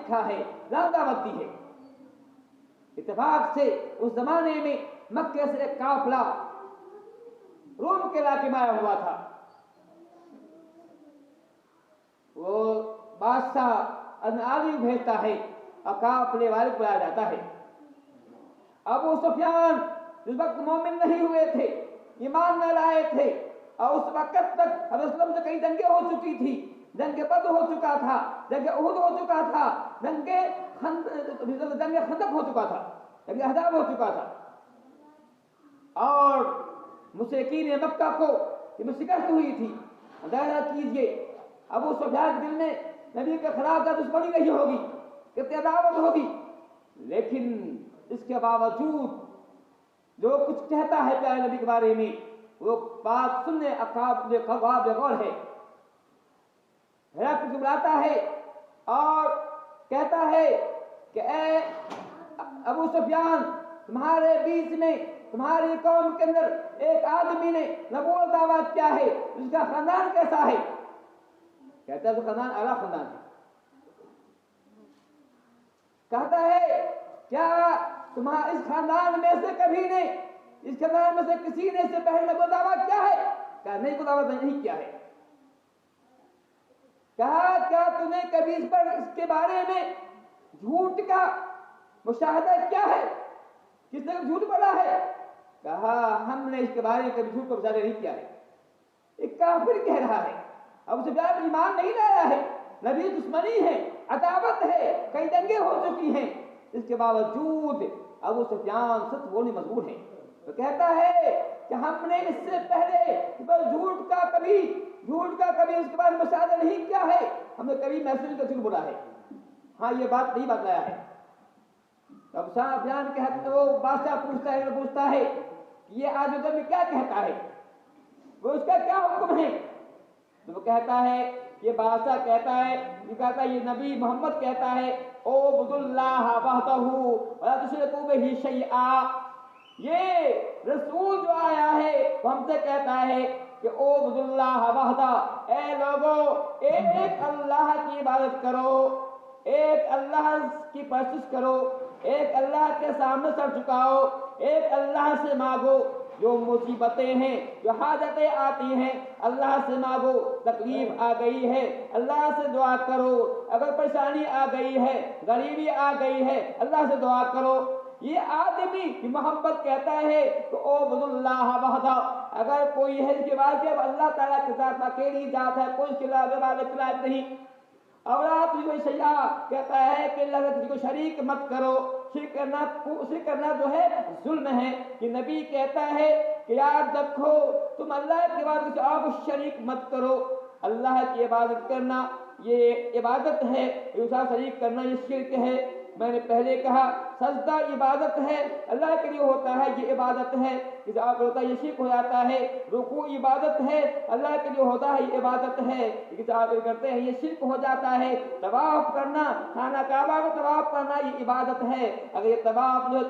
لکھا ہے، نہ دعوت دی ہے۔ اتفاق سے اس زمانے میں مکے سے ایک قافلہ روم کے علاقے میں آیا ہوا تھا۔ وہ بادشاہ آدمی بھیجتا ہے اور قافلے والے کو بلایا جاتا ہے۔ ابو سفیان اس وقت مومن نہیں ہوئے تھے، ایمان نہ لائے تھے، اور اس وقت تک حضرت وسلم سے کئی جنگیں ہو چکی تھی، جنگ بدر ہو چکا تھا، جنگ احد ہو چکا تھا، جنگ خندق ہو چکا تھا، جنگ احزاب ہو چکا تھا، اور مشرکین مکہ کو یہ شکست ہوئی تھی۔ اندازہ کیجئے ابو سفیان کے دل میں نبی کے خلاف دشمنی نہیں ہوگی، کتنی عداوت ہوگی، لیکن اس کے باوجود جو کچھ کہتا ہے پیارے نبی کے بارے میں وہ بات سننے قابل غور ہے۔ ہرقل کو بلاتا ہے اور کہتا ہے کہ اے ابو سفیان، تمہارے بیچ میں تمہاری قوم کے اندر ایک آدمی نے نبوت دعویٰ کیا ہے، اس کا خاندان کیسا ہے؟ کہتا ہے تو خاندان اعلیٰ خاندان ہے۔ کہتا ہے کیا تمہارے اس خاندان میں سے کبھی نے، اس خاندان میں سے کسی نے اس سے پہلے نبوت دعویٰ کیا ہے؟ کہا نہیں، کوئی دعویٰ نہیں کیا ہے۔ کہا کیا تم نے کبھی اس کے بارے میں جھوٹ کا مشاہدہ کیا ہے؟ کس نے جھوٹ بولا ہے؟ کہا ہم نے اس کے بارے میں کبھی جھوٹ کا مشاہدہ نہیں کیا ہے۔ ایک کافر کہہ رہا ہے، اب اسے پیار ایمان نہیں لایا ہے، نبی دشمنی ہے، عداوت ہے، کئی جنگیں ہو چکی ہیں، اس کے باوجود ابو سفیان سچ بولنے مجبور ہے۔ تو کہتا ہے کہ ہم نے اس سے پہلے جھوٹ کا کبھی اس کے بعد مشاہدہ نہیں کیا ہے، ہم نے کبھی محسوس کا جھوٹ بولا ہے، ہاں یہ بات نہیں بتایا ہے۔ اب شاہ بیان کہتے وہ بادشاہ پوچھتا ہے کہ یہ آدمی میں کیا کہتا ہے، وہ اس کا کیا حکم ہے؟ تو وہ کہتا ہے، یہ بادشاہ کہتا ہے یہ نبی محمد کہتا ہے اعبدوا اللہ وحدہ ولا تشرکوا بہ شیئا۔ یہ رسول جو آیا ہے وہ ہم سے کہتا ہے کہ اعبدوا اللہ وحدہ، اے لوگو ایک اللہ کی عبادت کرو، ایک اللہ کی پرستش کرو، ایک اللہ کے سامنے سر جھکاؤ، ایک اللہ سے مانگو، جو مصیبتیں ہیں، جو حاجتیں آتی ہیں اللہ سے مانگو، تکلیف آ گئی ہے اللہ سے دعا کرو، اگر پریشانی آ گئی ہے، غریبی آ گئی ہے اللہ سے دعا کرو۔ یہ آدمی محمد کہتا ہے کہ اعبدوا اللہ وحدہ، اگر کوئی ہے اس کے بعد کہ اللہ تعالیٰ کے ساتھ اکیلی ذات ہے، کوئی اس کے علاوہ نہیں۔ اولاد کوئی شیعہ کہتا ہے کہ اللہ کسی کو شریک مت کرو، شرک کرنا جو ہے ظلم ہے۔ کہ نبی کہتا ہے کہ یاد رکھو تم اللہ کی عبادت سے آپ شریک مت کرو، اللہ کی عبادت کرنا یہ عبادت ہے، دوسرا شریک کرنا یہ شرک ہے۔ میں نے پہلے کہا سجدہ عبادت ہے، اللہ کے لیے ہوتا ہے یہ عبادت ہے، جسے آپ ہوتا ہے یہ شرک ہو جاتا ہے۔ رکوع عبادت ہے، اللہ کے لیے ہوتا ہے یہ عبادت ہے، جسے آپ کرتے ہیں یہ شرک ہو جاتا ہے۔ طواف کرنا، خانہ کعبہ کو طواف کرنا یہ عبادت ہے، اگر یہ طواف جو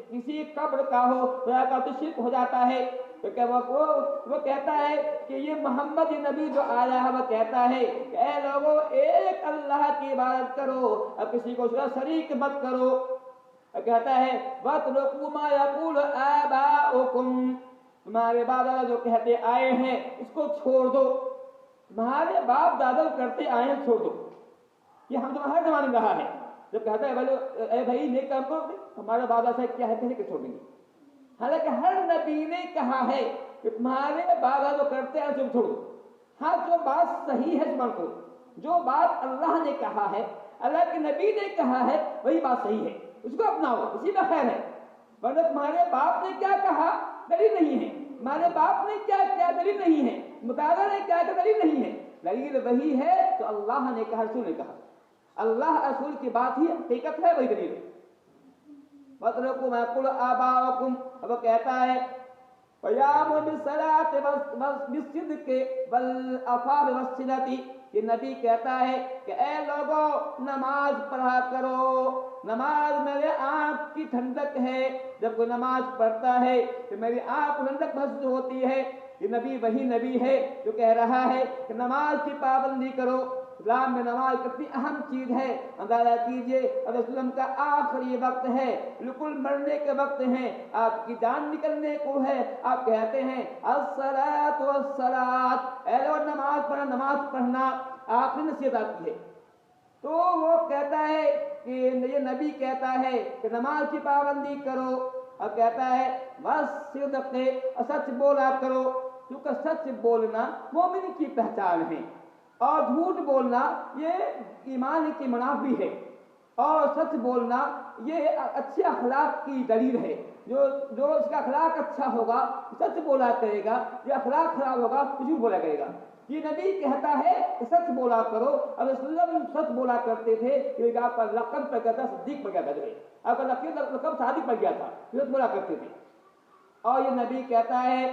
کسی قبر کا ہو تو شرک ہو جاتا ہے۔ تو کہ وہ کہتا ہے کہ یہ محمد نبی جو آیا ہے وہ کہتا ہے کہ اے لوگوں ایک اللہ کی عبادت کرو اور کسی کو شریک مت کرو۔ کہتا ہے وَاتَّبِعُوا مَا يَقُولُ آبَاؤُكُمْ، تمہارے باپ دادا جو کہتے آئے ہیں اس کو چھوڑ دو، تمہارے باپ دادا کرتے آئے ہیں چھوڑ دو۔ یہ ہم تو ہر زمانے میں رہا ہے، جب کہتا ہے اے بھائی نیک کام کرو، ہمارا باپ دادا کیا ہے کہنے کے چھوڑ دیں گے۔ حالانکہ ہر نبی نے کہا ہے کہ تمہارے باپ دادا کرتے ہیں تم چھوڑو۔ ہاں جو بات صحیح ہے مان کرو، جو بات اللہ نے کہا ہے، اللہ کے نبی نے کہا ہے وہی بات صحیح ہے، اس کو اپناؤ، اسی میں خیر ہے۔ ورنہ تمہارے باپ نے کیا کہا دلیل نہیں ہے، تمہارے باپ نے کیا کیا دلیل نہیں ہے، مطالعہ نے کیا کیا دلیل نہیں ہے، دلیل وہی ہے تو اللہ نے کہا، رسول نے کہا، اللہ رسول کی بات ہی حقیقت ہے، وہی دلیل ہے۔ وَاتَّبِعُوا مَا يَقُولُ آبَاؤُكُمْ، اب وہ کہتا ہے وَيَأْمُرُ بِالصَّلَاةِ وَالصِّدْقِ وَالْعَفَافِ وَالصِّلَةِ، یہ نبی کہتا ہے کہ اے لوگوں نماز پڑھا کرو، نماز میرے آنکھ کی ٹھنڈک ہے، جب کوئی نماز پڑھتا ہے تو میری آنکھ کو ٹھنڈک محسوس ہوتی ہے۔ یہ نبی وہی نبی ہے جو کہہ رہا ہے کہ نماز کی پابندی کرو، اسلام میں نماز کتنی اہم چیز ہے. اندازہ کیجئے رسول وسلم کا آخری وقت ہے, بالکل مرنے کے وقت ہے, آپ کی جان نکلنے کو ہے, آپ کہتے ہیں الصلاۃ والصلاۃ, اے لوگ نماز پڑھنا, نماز پڑھنا, آخری نصیحت آتی ہے. تو وہ کہتا ہے کہ یہ نبی کہتا ہے کہ نماز کی پابندی کرو, اور کہتا ہے والصدق, سچ بولا کرو, کیونکہ سچ بولنا مومن کی پہچان ہے, اور جھوٹ بولنا یہ ایمان کی منافی ہے, اور سچ بولنا یہ اچھے اخلاق کی دلیل ہے. جو اس کا اخلاق اچھا ہوگا سچ بولا کرے گا, جو اخلاق خراب ہوگا جھوٹ بولا کرے گا. یہ نبی کہتا ہے کہ سچ بولا کرو, اور رسول اللہ سچ بولا کرتے تھے, کیونکہ آپ کا لقب پڑ گیا تھا صدیق پڑ گیا تھا, جو ہے آپ کا لقب صادق پڑ گیا تھا, سچ بولا کرتے تھے. اور یہ نبی کہتا ہے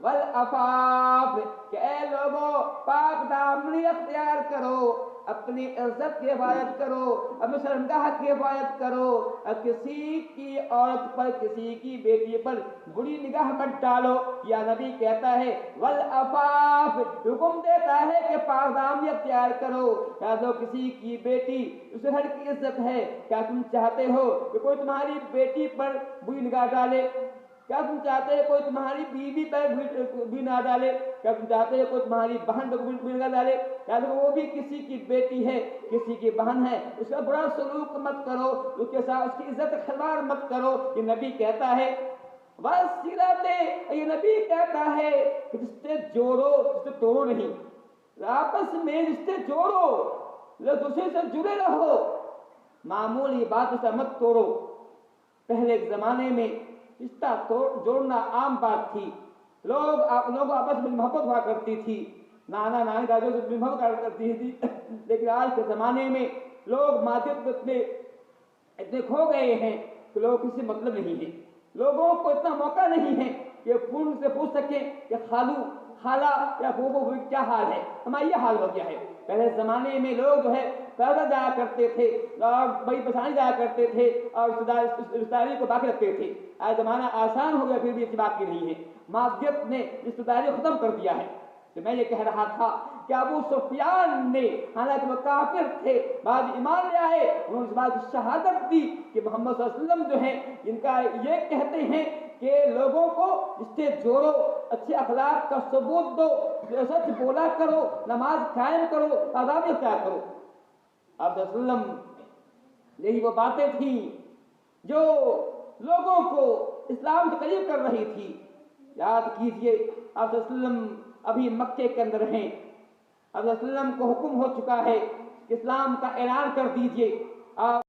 والعفاف, کہ اے لوگوں پاک دامنی اختیار کرو, اپنی عزت کی حفاظت کرو, اپنی شرمگاہ کی حفاظت کرو, اور کسی کی عورت پر, کسی کی بیٹی پر بری نگاہ مت ڈالو. یا نبی کہتا ہے والعفاف, حکم دیتا ہے کہ پاک دامنی اختیار کرو. کیا تو کسی کی بیٹی اسے ہر کی عزت ہے, کیا تم چاہتے ہو کہ کوئی تمہاری بیٹی پر بری نگاہ ڈالے؟ کیا تم چاہتے ہیں کوئی تمہاری بیوی پر بھی نہ ڈالے؟ کیا تم چاہتے ہیں کوئی تمہاری بہن پر بھی نہ ڈالے؟ کیا وہ بھی کسی کی بیٹی ہے, کسی کی بہن ہے, اس کا برا سلوک مت کرو, اس کے ساتھ اس کی عزت کھلواڑ مت کرو. یہ نبی کہتا ہے وصلۃ, یہ نبی کہتا ہے کہ رشتے جوڑو, رشتے توڑو نہیں, آپس میں رشتے جوڑو, لوگ دوسرے سے جڑے رہو, معمولی بات سے مت توڑو. پہلے کے زمانے میں رشتہ جوڑنا عام بات تھی, لوگ آپس میں محبت ہوا کرتی تھی, نانا نانی دادیوں سے محبت کیا کرتی تھی. لیکن آج کے زمانے میں لوگ معاشرت میں اتنے کھو گئے ہیں کہ لوگ کسی مطلب نہیں ہے. لوگوں کو اتنا موقع نہیں ہے کہ فون سے پوچھ سکیں کہ خالو, خالہ یا پھوپھو کیا حال ہے, ہمارا یہ حال ہو گیا ہے. پہلے زمانے میں لوگ جو ہے پیدل جایا کرتے تھے, اور بڑی پریشانی جایا کرتے تھے, اور رشتہ داری کو باقی رکھتے تھے. آج زمانہ آسان ہو گیا, پھر بھی اس بات کی نہیں ہے. مادیت نے رشتہ داری کو ختم کر دیا ہے. کہ میں یہ کہہ رہا تھا کہ ابو سفیان نے, حالانکہ وہ کافر تھے, بعد ایمان لے آئے, انہوں نے اس بات کی شہادت دی کہ محمد صلی اللہ علیہ وسلم جو ہیں, جن کا یہ کہتے ہیں کہ لوگوں کو رشتے جوڑو, اچھے اخلاق کا ثبوت دو, سچ بولا کرو, نماز قائم کرو, آداب اختیار کرو. آپ صلی اللہ علیہ وسلم یہی وہ باتیں تھیں جو لوگوں کو اسلام سے قریب کر رہی تھی. یاد کیجئے آپ صلی اللہ علیہ وسلم ابھی مکے کے اندر ہیں, آپ صلی اللہ علیہ وسلم کو حکم ہو چکا ہے کہ اسلام کا اعلان کر دیجئے. آپ